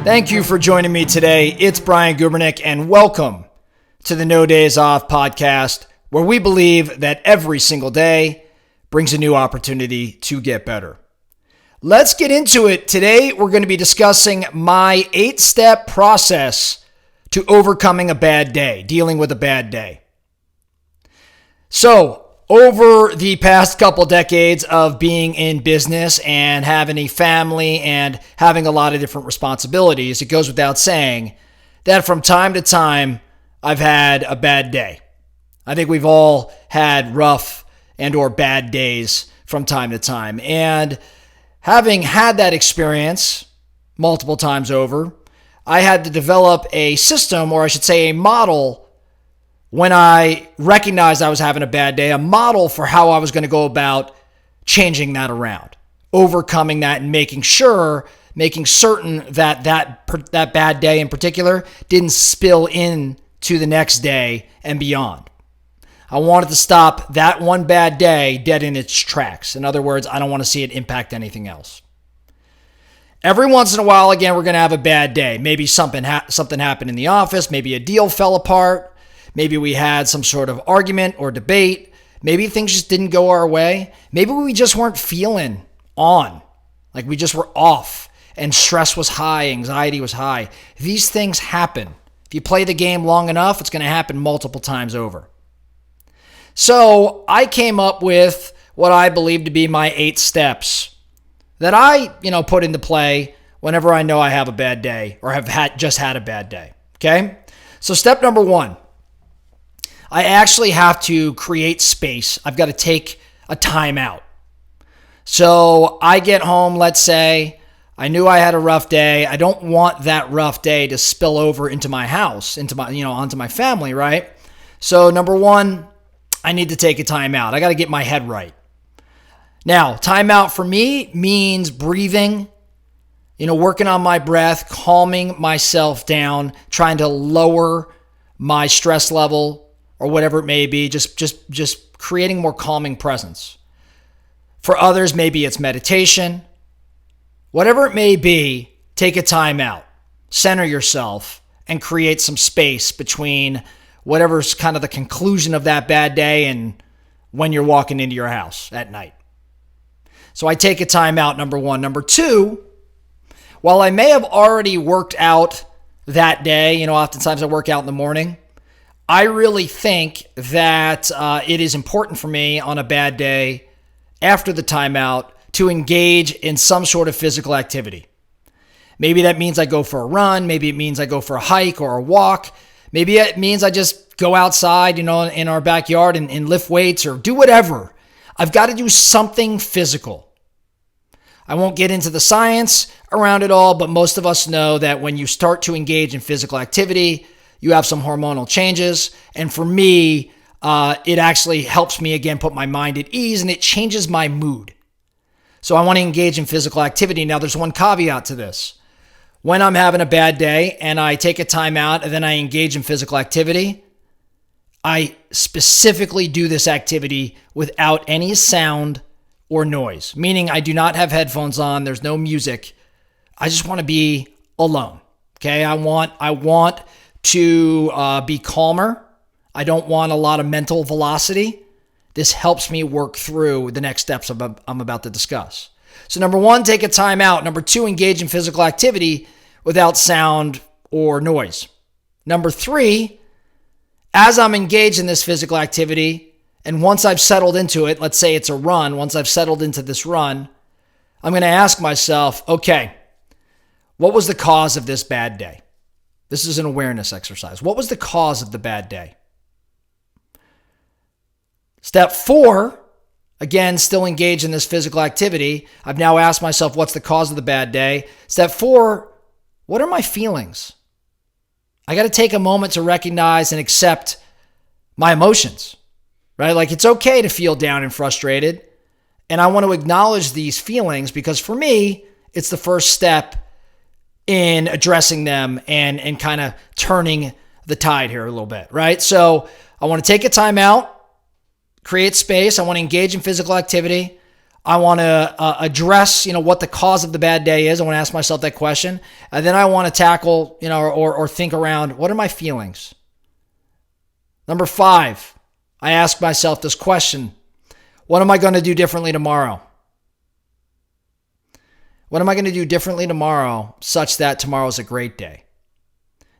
Thank you for joining me today. It's Brian Gubernick, and welcome to the No Days Off podcast, where we believe that every single day brings a new opportunity to get better. Let's get into it. Today, we're going to be discussing my 8-step process to overcoming a bad day, dealing with a bad day. So, over the past couple decades of being in business and having a family and having a lot of different responsibilities, it goes without saying that from time to time, I've had a bad day. I think we've all had rough and or bad days from time to time. And having had that experience multiple times over, I had to develop a system, or I should say a model, when I recognized I was having a bad day, a model for how I was going to go about changing that around, overcoming that, and making certain that that bad day in particular didn't spill into the next day and beyond. I wanted to stop that one bad day dead in its tracks. In other words, I don't want to see it impact anything else. Every once in a while, again, we're going to have a bad day. Maybe something happened in the office. Maybe a deal fell apart. Maybe we had some sort of argument or debate. Maybe things just didn't go our way. Maybe we just weren't feeling on, like we just were off, and stress was high, anxiety was high. These things happen. If you play the game long enough, it's going to happen multiple times over. So I came up with what I believe to be my 8 steps that I, put into play whenever I know I have a bad day or have just had a bad day. Okay? So step number 1. I actually have to create space. I've got to take a time out. So I get home, let's say, I knew I had a rough day. I don't want that rough day to spill over into my house, onto my family, right? So number 1, I need to take a time out. I got to get my head right. Now, time out for me means breathing, working on my breath, calming myself down, trying to lower my stress level, or whatever it may be, just creating more calming presence. For others, maybe it's meditation. Whatever it may be, take a time out, center yourself, and create some space between whatever's kind of the conclusion of that bad day and when you're walking into your house at night. So I take a time out, number 1. Number 2, while I may have already worked out that day, oftentimes I work out in the morning, I really think that it is important for me on a bad day after the timeout to engage in some sort of physical activity. Maybe that means I go for a run. Maybe it means I go for a hike or a walk. Maybe it means I just go outside, in our backyard and lift weights or do whatever. I've got to do something physical. I won't get into the science around it all, but most of us know that when you start to engage in physical activity, you have some hormonal changes. And for me, it actually helps me, again, put my mind at ease, and it changes my mood. So I want to engage in physical activity. Now, there's one caveat to this. When I'm having a bad day and I take a time out and then I engage in physical activity, I specifically do this activity without any sound or noise, meaning I do not have headphones on. There's no music. I just want to be alone. Okay. I want to be calmer. I don't want a lot of mental velocity. This helps me work through the next steps I'm about to discuss. So number 1, take a time out. Number 2, engage in physical activity without sound or noise. Number 3, as I'm engaged in this physical activity, and once I've settled into it, let's say it's a run, once I've settled into this run, I'm going to ask myself, okay, what was the cause of this bad day? This is an awareness exercise. What was the cause of the bad day? Step 4, again, still engaged in this physical activity. I've now asked myself, what's the cause of the bad day? Step 4, what are my feelings? I got to take a moment to recognize and accept my emotions, right? Like, it's okay to feel down and frustrated. And I want to acknowledge these feelings because for me, it's the first step in addressing them and kind of turning the tide here a little bit, right? So I want to take a time out, create space. I want to engage in physical activity. I want to address, what the cause of the bad day is. I want to ask myself that question. And then I want to tackle, or think around, what are my feelings? Number 5, I ask myself this question: what am I going to do differently tomorrow? What am I going to do differently tomorrow such that tomorrow's a great day?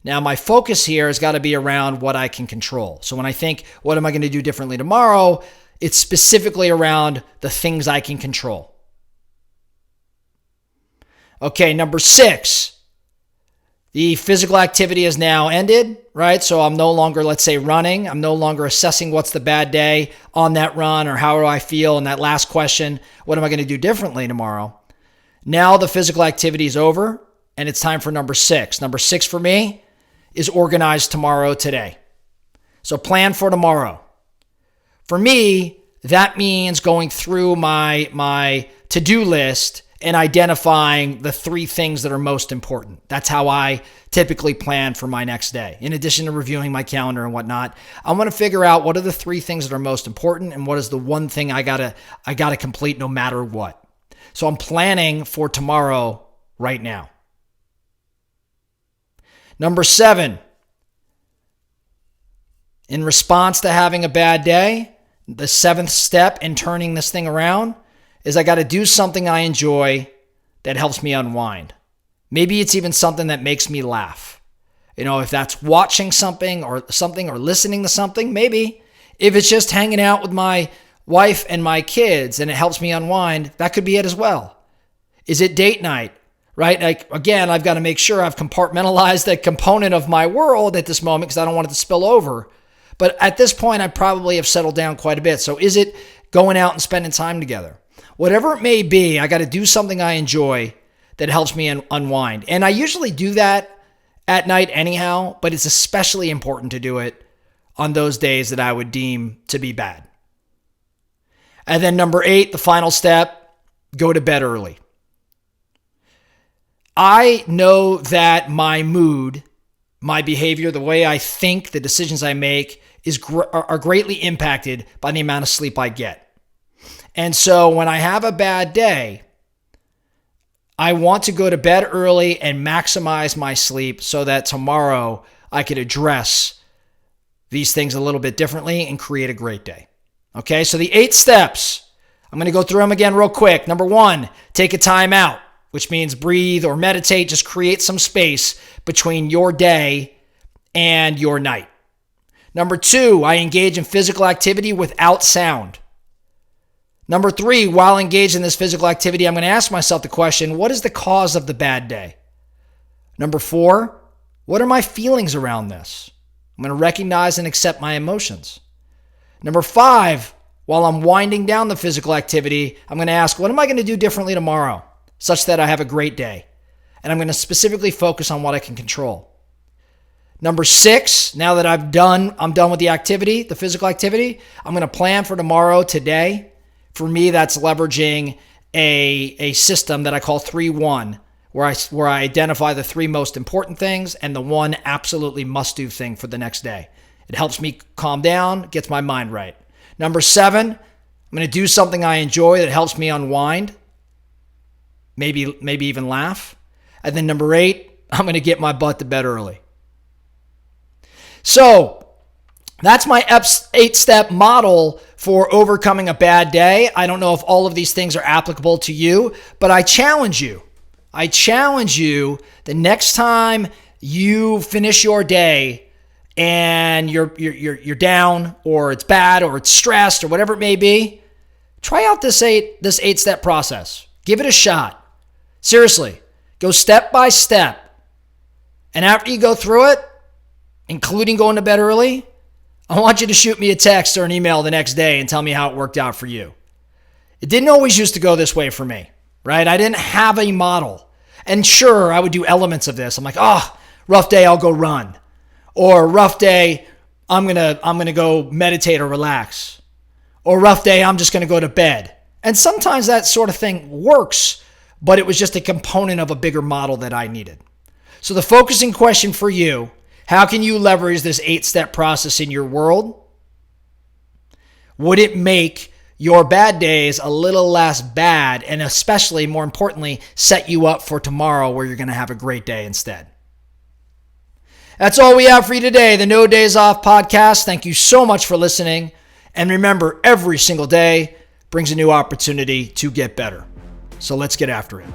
Now, my focus here has got to be around what I can control. So when I think, what am I going to do differently tomorrow? It's specifically around the things I can control. Okay, number 6, the physical activity has now ended, right? So I'm no longer, let's say, running. I'm no longer assessing what's the bad day on that run or how do I feel in that last question. What am I going to do differently tomorrow? Now the physical activity is over and it's time for number 6. Number 6 for me is organize tomorrow today. So plan for tomorrow. For me, that means going through my to-do list and identifying the 3 things that are most important. That's how I typically plan for my next day. In addition to reviewing my calendar and whatnot, I want to figure out what are the 3 things that are most important and what is the one thing I gotta complete no matter what. So I'm planning for tomorrow right now. Number 7, in response to having a bad day, the 7th step in turning this thing around is I got to do something I enjoy that helps me unwind. Maybe it's even something that makes me laugh. If that's watching something or listening to something, maybe. If it's just hanging out with my wife and my kids and it helps me unwind, that could be it as well. Is it date night? Right? Like, again, I've got to make sure I've compartmentalized that component of my world at this moment because I don't want it to spill over. But at this point, I probably have settled down quite a bit. So is it going out and spending time together? Whatever it may be, I got to do something I enjoy that helps me unwind. And I usually do that at night anyhow, but it's especially important to do it on those days that I would deem to be bad. And then number 8, the final step, go to bed early. I know that my mood, my behavior, the way I think, the decisions I make are greatly impacted by the amount of sleep I get. And so when I have a bad day, I want to go to bed early and maximize my sleep so that tomorrow I could address these things a little bit differently and create a great day. Okay, so the 8 steps, I'm going to go through them again real quick. Number 1, take a time out, which means breathe or meditate. Just create some space between your day and your night. Number 2, I engage in physical activity without sound. Number 3, while engaged in this physical activity, I'm going to ask myself the question, what is the cause of the bad day? Number 4, what are my feelings around this? I'm going to recognize and accept my emotions. Number 5, while I'm winding down the physical activity, I'm going to ask, what am I going to do differently tomorrow such that I have a great day? And I'm going to specifically focus on what I can control. Number 6, now that I'm done with the activity, the physical activity, I'm going to plan for tomorrow, today. For me, that's leveraging a system that I call 3-1, where I identify the 3 most important things and the 1 absolutely must-do thing for the next day. It helps me calm down, gets my mind right. Number 7, I'm going to do something I enjoy that helps me unwind, maybe even laugh. And then number 8, I'm going to get my butt to bed early. So that's my 8-step model for overcoming a bad day. I don't know if all of these things are applicable to you, but I challenge you. The next time you finish your day and you're down or it's bad or it's stressed or whatever it may be, try out this 8-step process. Give it a shot. Seriously, go step by step. And after you go through it, including going to bed early, I want you to shoot me a text or an email the next day and tell me how it worked out for you. It didn't always used to go this way for me, right? I didn't have a model. And sure, I would do elements of this. I'm like, rough day, I'll go run. Or rough day, I'm gonna go meditate or relax. Or rough day, I'm just gonna go to bed. And sometimes that sort of thing works, but it was just a component of a bigger model that I needed. So the focusing question for you, how can you leverage this 8-step process in your world? Would it make your bad days a little less bad, and especially, more importantly, set you up for tomorrow where you're going to have a great day instead. That's all we have for you today, the No Days Off podcast. Thank you so much for listening. And remember, every single day brings a new opportunity to get better. So let's get after it.